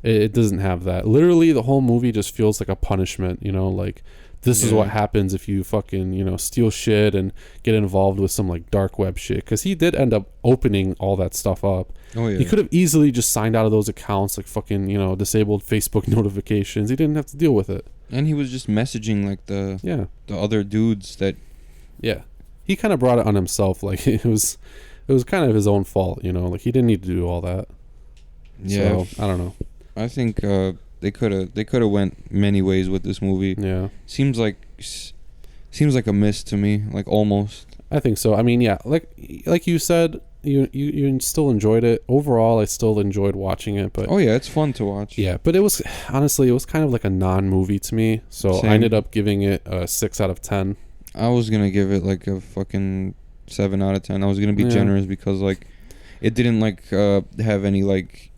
it doesn't have that. Literally, the whole movie just feels like a punishment, like... This is what happens if you fucking, steal shit and get involved with some, like, dark web shit. Because he did end up opening all that stuff up.
Oh, yeah.
He could have easily just signed out of those accounts, like, fucking, disabled Facebook notifications. He didn't have to deal with it.
And he was just messaging, like, the other dudes that...
Yeah. He kind of brought it on himself. Like, it was kind of his own fault, Like, he didn't need to do all that.
Yeah.
So, I don't know.
I think... They could have went many ways with this movie.
Yeah.
Seems like a miss to me, like, almost.
I think so. I mean, yeah, like you said, you still enjoyed it. Overall, I still enjoyed watching it, but
oh yeah, it's fun to watch.
Yeah, but it was kind of like a non-movie to me. So Same. I ended up giving it a 6 out of 10.
I was going to give it like a fucking 7 out of 10. I was going to be generous because, like, it didn't like have any like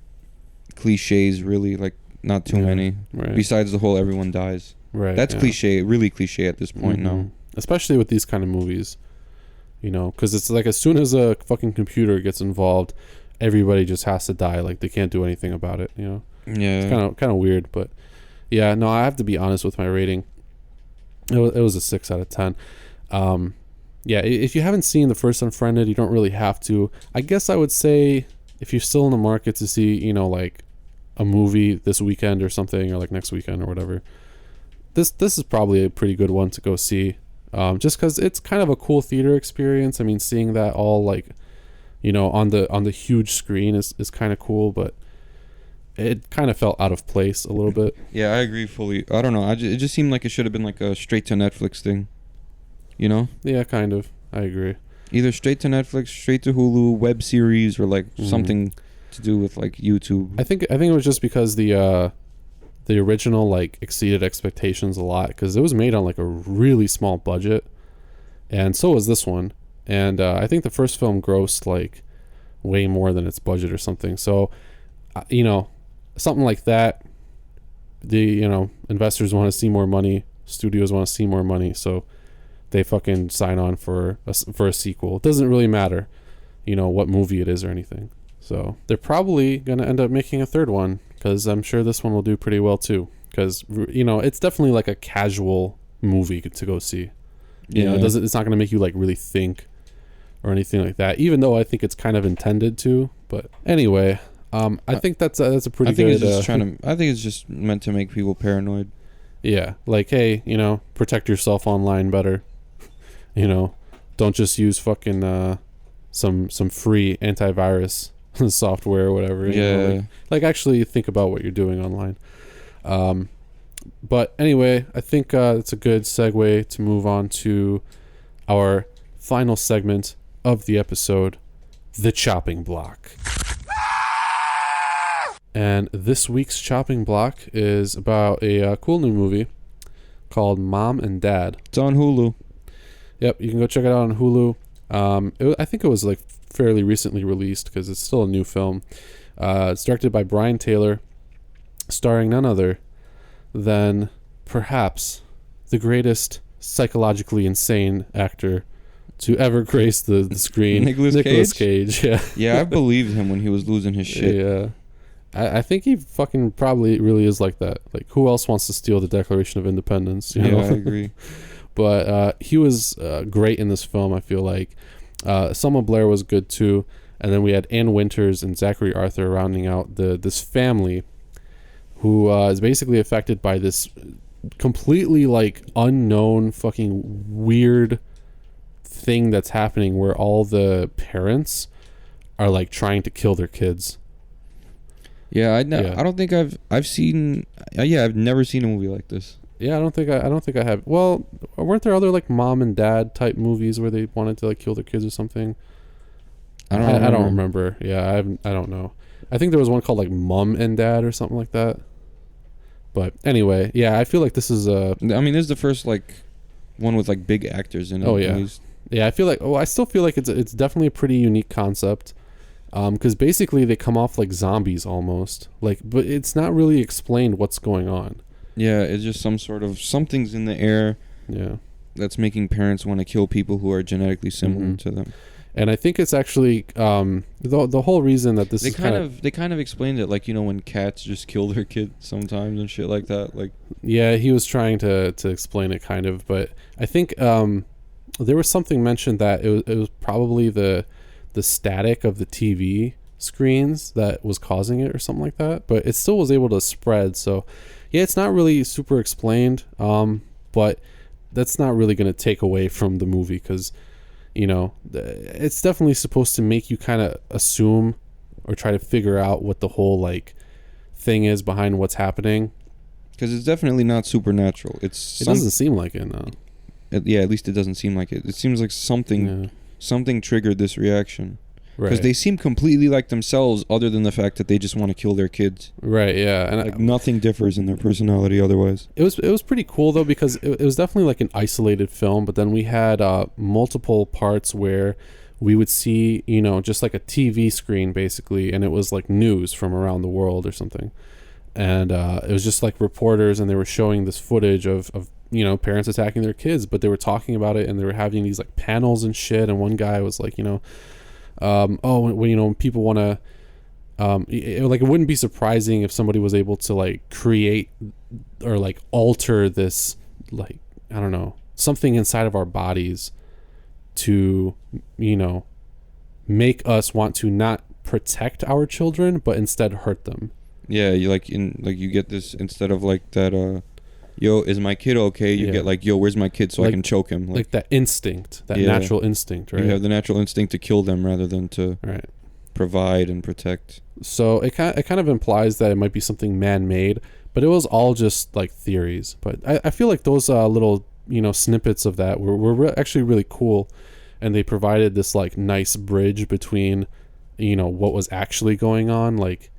cliches really, like, not too many.
Right.
Besides the whole everyone dies.
Right.
That's cliche, really cliche at this point now.
Especially with these kind of movies. Because it's like as soon as a fucking computer gets involved, everybody just has to die. Like, they can't do anything about it, Yeah. It's kind of weird, but yeah, no, I have to be honest with my rating. It was a 6 out of 10. Yeah, if you haven't seen the first Unfriended, you don't really have to. I guess I would say if you're still in the market to see, like a movie this weekend or something, or like next weekend or whatever, this is probably a pretty good one to go see, just because it's kind of a cool theater experience. I mean, seeing that all like on the huge screen is kind of cool, but it kind of felt out of place a little bit.
Yeah, I agree fully. I don't know, it just seemed like it should have been like a straight to Netflix thing,
Yeah, kind of. I agree.
Either straight to Netflix, straight to Hulu, web series, or like something to do with like YouTube.
I think it was just because the original like exceeded expectations a lot, because it was made on like a really small budget, and so was this one. And I think the first film grossed like way more than its budget or something. So something like that, the investors want to see more money, studios want to see more money, so they fucking sign on for a sequel. It doesn't really matter, what movie it is or anything. So they're probably gonna end up making a third one, because I'm sure this one will do pretty well too. Because it's definitely like a casual movie to go see. It's not gonna make you like really think or anything like that. Even though I think it's kind of intended to. But anyway, I think that's a pretty good.
I think it's just meant to make people paranoid.
Yeah, like, hey, protect yourself online better. Don't just use fucking some free antivirus software or whatever. Like actually think about what you're doing online. But anyway, I think it's a good segue to move on to our final segment of the episode, the chopping block. And this week's chopping block is about a cool new movie called Mom and Dad.
It's on Hulu.
Yep, you can go check it out on Hulu. I think it was like fairly recently released because it's still a new film. It's directed by Brian Taylor, starring none other than perhaps the greatest psychologically insane actor to ever grace the screen, Nicolas Cage.
Yeah, I believed him when he was losing his shit.
Yeah. I think he fucking probably really is like that. Like, who else wants to steal the Declaration of Independence?
I agree.
But he was great in this film, I feel like. Selma Blair was good too. And then we had Ann Winters and Zachary Arthur rounding out this family who is basically affected by this completely like unknown fucking weird thing that's happening where all the parents are like trying to kill their kids.
I don't think I've seen. I've never seen a movie like this.
Yeah, I don't think I have. Well, weren't there other like mom and dad type movies where they wanted to like kill their kids or something? I don't remember. Yeah, I don't know. I think there was one called like Mom and Dad or something like that. But anyway, yeah, I feel like this is this
is the first like one with like big actors in it.
Oh yeah, yeah. I feel like I still feel like it's definitely a pretty unique concept. Because basically they come off like zombies almost, like, but it's not really explained what's going on.
Yeah, it's just some sort of something's in the air.
Yeah,
that's making parents want to kill people who are genetically similar to them.
And I think it's actually the whole reason that this
they kind of explained it like when cats just kill their kids sometimes and shit like that. Like,
yeah, he was trying to explain it kind of, but I think there was something mentioned that it was probably the static of the TV screens that was causing it or something like that, but it still was able to spread. So yeah, it's not really super explained, but that's not really going to take away from the movie because it's definitely supposed to make you kind of assume or try to figure out what the whole like thing is behind what's happening,
because it's definitely not supernatural. It
doesn't seem like it, no.
At least it doesn't seem like it. It seems like something triggered this reaction, because they seem completely like themselves, other than the fact that they just want to kill their kids.
Right. Yeah. And
like nothing differs in their personality otherwise.
It was pretty cool though, because it was definitely like an isolated film, but then we had multiple parts where we would see just like a TV screen basically, and it was like news from around the world or something, and it was just like reporters, and they were showing this footage of parents attacking their kids, but they were talking about it, and they were having these like panels and shit, and one guy was like when people want to it wouldn't be surprising if somebody was able to like create or like alter this, like, I don't know, something inside of our bodies to make us want to not protect our children but instead hurt them.
Yeah, you get this, instead of like that yo, is my kid okay? You get like, yo, where's my kid so I can choke him?
Like that instinct, that natural instinct, right?
You have the natural instinct to kill them rather than to provide and protect.
So it kind of implies that it might be something man-made, but it was all just like theories. But I feel like those little snippets of that were actually really cool, and they provided this like nice bridge between what was actually going on, like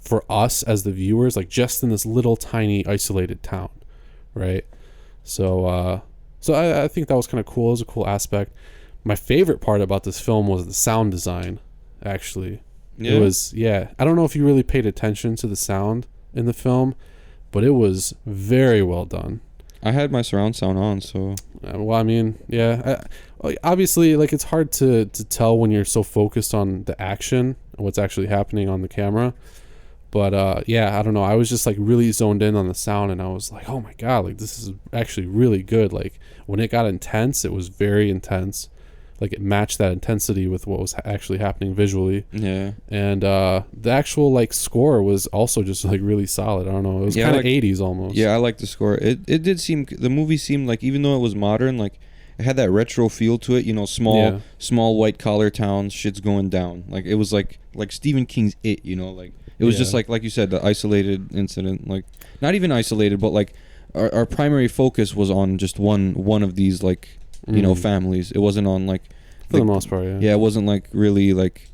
for us as the viewers, like just in this little tiny isolated town. Right. So I think that was kind of cool. It was a cool aspect. My favorite part about this film was the sound design, actually. Yeah. It was, I don't know if you really paid attention to the sound in the film, but it was very well done.
I had my surround sound on, so.
Well, I mean, yeah. Obviously, like, it's hard to tell when you're so focused on the action and what's actually happening on the camera. But, yeah, I don't know. I was just, like, really zoned in on the sound, and I was like, oh, my God, like, this is actually really good. Like, when it got intense, it was very intense. Like, it matched that intensity with what was actually happening visually.
Yeah.
And the actual, like, score was also just, like, really solid. I don't know. It was kind of 80s almost.
Yeah, I like the score. It did seem... The movie seemed like, even though it was modern, like, it had that retro feel to it. You know, small white-collar towns, shit's going down. Like, it was like Stephen King's It, you know? Like, it was just like you said, the isolated incident. Like, not even isolated, but, like, our primary focus was on just one of these, like... you know, families. It wasn't on, like...
For the most part, yeah.
Yeah, it wasn't, like, really, like,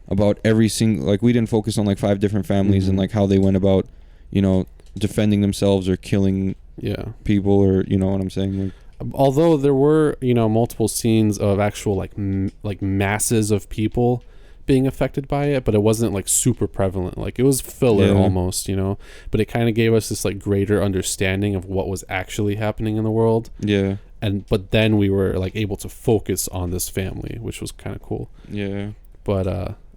about every single... Like, we didn't focus on, like, 5 different families and, like, how they went about, you know, defending themselves or killing people or, you know what I'm saying? Like,
although there were, you know, multiple scenes of actual, like, like masses of people being affected by it, but it wasn't, like, super prevalent. Like, it was filler almost, you know? But it kind of gave us this, like, greater understanding of what was actually happening in the world.
Yeah.
But then we were like able to focus on this family, which was kind of cool.
Yeah.
But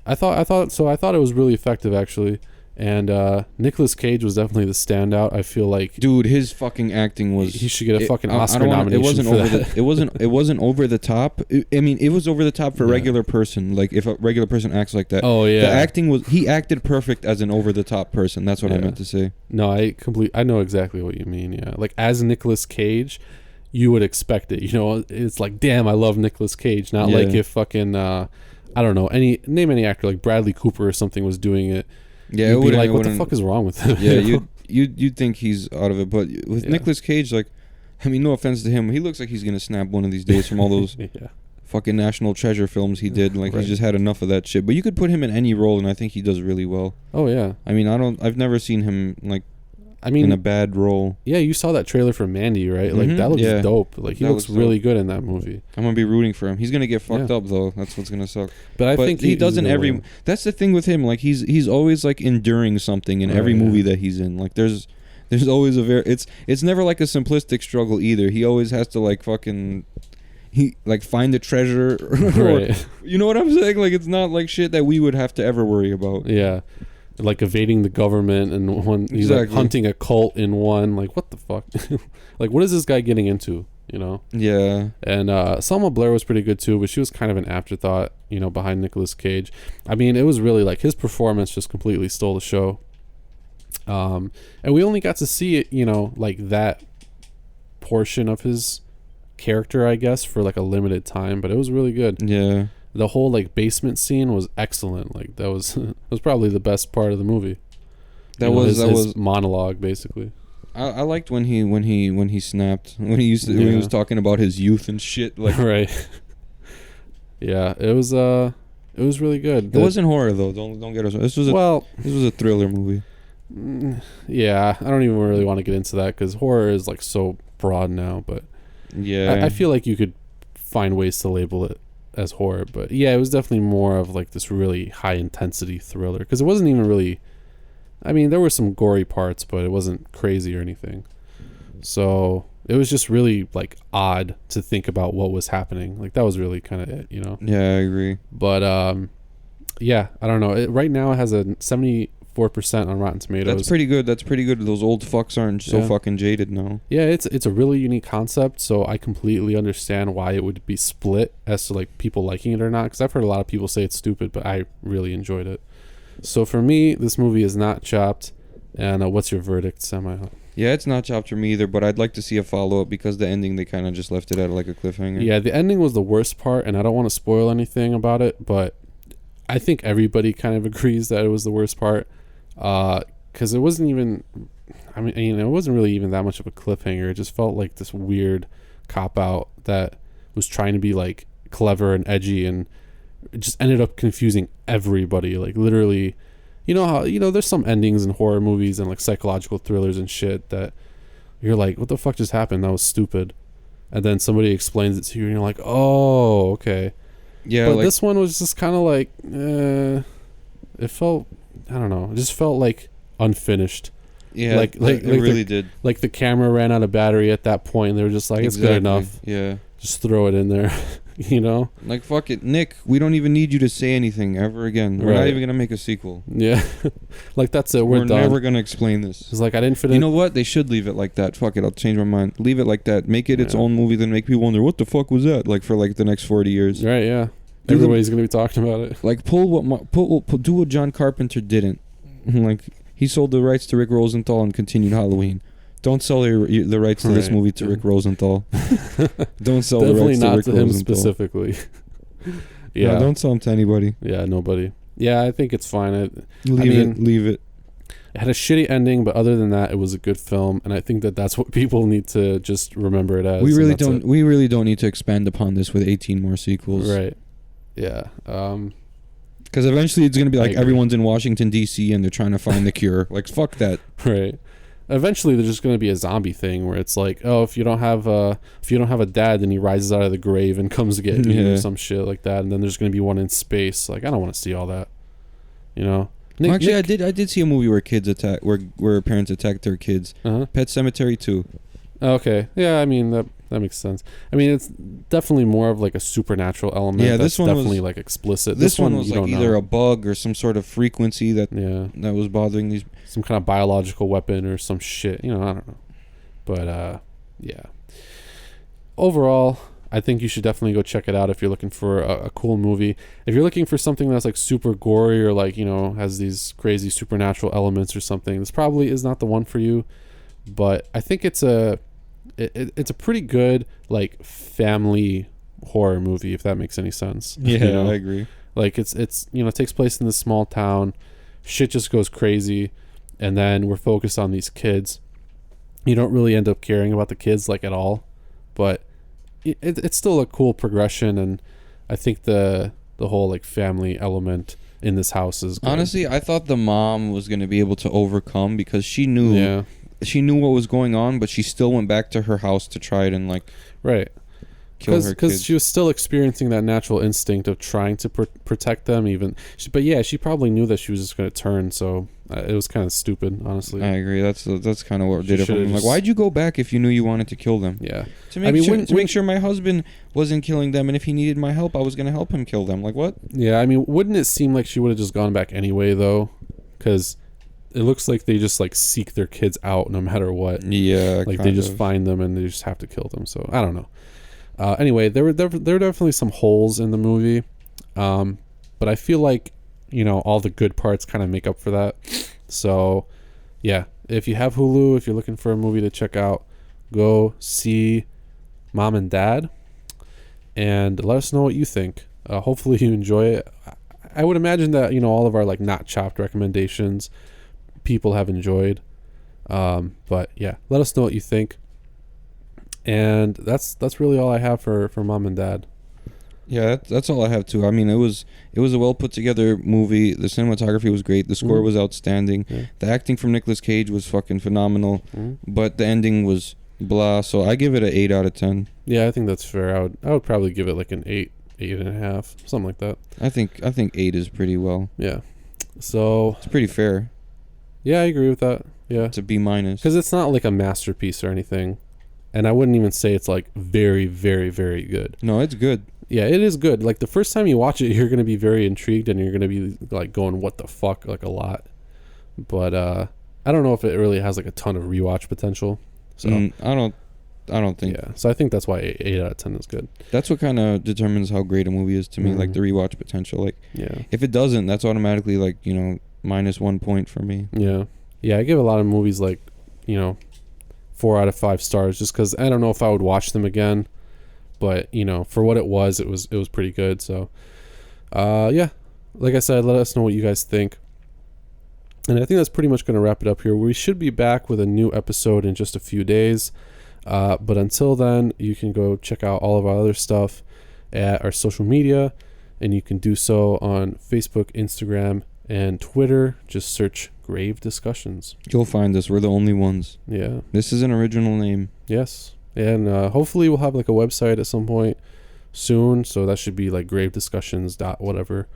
I thought it was really effective actually. And Nicolas Cage was definitely the standout. I feel like,
dude, his fucking acting was...
He should get a fucking Oscar nomination for that.
It wasn't over the top. I mean, it was over the top for a regular person. Like, if a regular person acts like that.
Oh, yeah.
The acting was... He acted perfect as an over-the-top person. That's what I meant to say.
No, I know exactly what you mean, yeah. Like, as Nicolas Cage... you would expect it, you know. It's like, damn, I love Nicolas Cage. Not like if fucking I don't know, name any actor like Bradley Cooper or something was doing it. Yeah, you'd be like, what the fuck is wrong with him?
Yeah, you'd think he's out of it, but with Nicolas Cage, like, I mean, no offense to him, he looks like he's gonna snap one of these days from all those fucking National Treasure films he did. Like, he's just had enough of that shit. But you could put him in any role, and I think he does really well.
Oh yeah.
I mean, I've never seen him like. In a bad role.
Yeah, you saw that trailer for Mandy, right? Like, that looks dope. Like, he looks really good in that movie.
I'm gonna be rooting for him. He's gonna get fucked up though. That's what's gonna suck.
But I think
he does in every. That's the thing with him. Like, he's always like enduring something in every movie that he's in. Like, there's always a it's never like a simplistic struggle either. He always has to like fucking. He like find the treasure. Right. You know what I'm saying? Like, it's not like shit that we would have to ever worry about.
Yeah. Like evading the government and one he's like hunting a cult in one. Like, what the fuck? Like, what is this guy getting into, you know?
Yeah.
And Selma Blair was pretty good too, but she was kind of an afterthought, you know, behind Nicolas Cage. I mean, it was really like his performance just completely stole the show. And we only got to see it, you know, like that portion of his character, I guess, for like a limited time, but it was really good.
Yeah.
The whole like basement scene was excellent. Like, that was probably the best part of the movie. That was monologue basically.
I liked when he snapped when he was talking about his youth and shit. Like,
right. Yeah, it was really good.
It wasn't horror though. Don't get us. This was a thriller movie.
Yeah, I don't even really want to get into that because horror is like so broad now. But
yeah,
I feel like you could find ways to label it as horror, but yeah, it was definitely more of like this really high intensity thriller because it wasn't even really, I mean, there were some gory parts, but it wasn't crazy or anything. So it was just really like odd to think about what was happening. Like, that was really kind of it, you know?
Yeah, I agree.
But yeah, I don't know. Right now it has a 74% on Rotten Tomatoes.
That's pretty good. Those old fucks aren't so fucking jaded now.
Yeah, it's a really unique concept, so I completely understand why it would be split as to like people liking it or not, because I've heard a lot of people say it's stupid, but I really enjoyed it. So for me, this movie is not chopped. And what's your verdict, Semi?
Yeah, it's not chopped for me either, but I'd like to see a follow-up because the ending, they kind of just left it at like a cliffhanger.
Yeah, the ending was the worst part, and I don't want to spoil anything about it, but I think everybody kind of agrees that it was the worst part. Because it wasn't even, I mean, you know, it wasn't really even that much of a cliffhanger. It just felt like this weird cop-out that was trying to be like clever and edgy, and it just ended up confusing everybody. Like, literally, you know how, you know, there's some endings in horror movies and like psychological thrillers and shit that you're like, what the fuck just happened? That was stupid. And then somebody explains it to you and you're like, oh, okay. Yeah. But like, this one was just kind of like, it felt, I don't know, it just felt like unfinished.
Yeah,
like
it really did.
Like the camera ran out of battery at that point, and they were just like, it's good enough.
Yeah,
just throw it in there. You know,
like fuck it, Nick. We don't even need you to say anything ever again. We're not even gonna make a sequel.
Yeah, like that's it. We're done.
Never gonna explain this.
It's like I didn't fit in.
You know what? They should leave it like that. Fuck it. I'll change my mind. Leave it like that. Make it its own movie. Then make people wonder what the fuck was that like for like the next 40 years.
Right? Yeah. Everybody's gonna be talking about it.
Like do what John Carpenter didn't. Like he sold the rights to Rick Rosenthal and continued Halloween. Don't sell the rights to this movie to Rick Rosenthal. Don't sell the rights to Rick Rosenthal. Definitely not to him
specifically. Yeah.
No, don't sell them to anybody.
Yeah, nobody. Yeah, I think it's fine.
Leave it.
It had a shitty ending, but other than that, it was a good film, and I think that's what people need to just remember it as.
We really don't need to expand upon this with 18 more sequels.
Right. Yeah.
Because eventually it's gonna be like everyone's in Washington D.C. and they're trying to find the cure. Like fuck that.
Right. Eventually, there's just going to be a zombie thing where it's like, oh, if you don't have a dad, then he rises out of the grave and comes to get you or some shit like that. And then there's going to be one in space. Like, I don't want to see all that. You know.
I did see a movie where kids attack, where parents attack their kids. Pet Sematary 2.
Okay. Yeah, I mean that makes sense. I mean, it's definitely more of like a supernatural element.
Yeah, this one
definitely
was
like explicit.
This one was like either a bug or some sort of frequency that was bothering these.
Some kind of biological weapon or some shit. You know, I don't know. But yeah. Overall, I think you should definitely go check it out if you're looking for a cool movie. If you're looking for something that's like super gory or like, you know, has these crazy supernatural elements or something, this probably is not the one for you. But I think it's a pretty good like family horror movie, if that makes any sense.
Yeah,
you know?
I agree.
Like it's you know, it takes place in this small town. Shit just goes crazy, and then we're focused on these kids. You don't really end up caring about the kids like at all, but it's still a cool progression, and I think the whole like family element in this house is good.
Honestly, I thought the mom was going to be able to overcome because she knew what was going on, but she still went back to her house to try it and like kill her kids. Because
she was still experiencing that natural instinct of trying to protect them but she probably knew that she was just going to turn, so it was kind of stupid, honestly.
I agree. That's kind of what did it for me. Like, why'd you go back if you knew you wanted to kill them?
Yeah.
To make sure my husband wasn't killing them, and if he needed my help, I was going to help him kill them. Like, what?
Yeah, I mean, wouldn't it seem like she would have just gone back anyway, though? Because it looks like they just like seek their kids out no matter what.
Yeah,
like they just find them and they just have to kill them. So I don't know. Anyway, there were definitely some holes in the movie, but I feel like, you know, all the good parts kind of make up for that. So yeah, if you have Hulu, if you're looking for a movie to check out, go see Mom and Dad and let us know what you think. Hopefully you enjoy it. I would imagine that, you know, all of our like not chopped recommendations people have enjoyed, but yeah, let us know what you think. And that's really all I have for Mom and Dad.
Yeah, that's all I have too. I mean, it was a well put together movie. The cinematography was great. The score was outstanding. Yeah. The acting from Nicolas Cage was fucking phenomenal. But the ending was blah. So I give it an 8 out of 10.
Yeah, I think that's fair. I would probably give it like an 8.5, something like that.
I think 8 is pretty well.
Yeah. So
it's pretty fair.
Yeah, I agree with that. Yeah.
It's a B-,
because it's not like a masterpiece or anything, and I wouldn't even say it's like very, very, very good.
No, it's good.
Yeah, it is good. Like the first time you watch it, you're gonna be very intrigued, and you're gonna be like going, "What the fuck?" like a lot. But I don't know if it really has like a ton of rewatch potential. So
I don't think.
Yeah, so I think that's why 8 out of 10 is good.
That's what kind of determines how great a movie is to me, like the rewatch potential. Like, if it doesn't, that's automatically like, you know, -1 point for me.
Yeah, I give a lot of movies like, you know, 4 out of 5 stars, just because I don't know if I would watch them again, but you know, for what it was pretty good. So, yeah, like I said, let us know what you guys think. And I think that's pretty much going to wrap it up here. We should be back with a new episode in just a few days. But until then, you can go check out all of our other stuff at our social media, and you can do so on Facebook, Instagram, and Twitter. Just search Grave Discussions.
You'll find us. We're the only ones.
Yeah.
This is an original name.
Yes. And hopefully we'll have like a website at some point soon. So that should be like gravediscussions.whatever.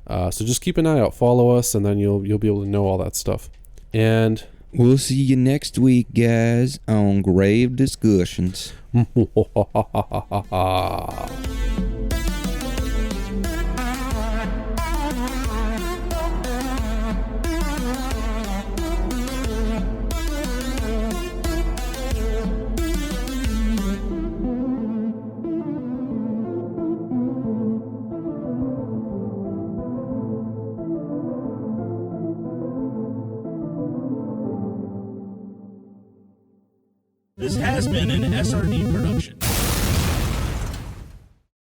So just keep an eye out. Follow us, and then you'll be able to know all that stuff. And
We'll see you next week, guys, on Grave Discussions.
This has been an SRD production.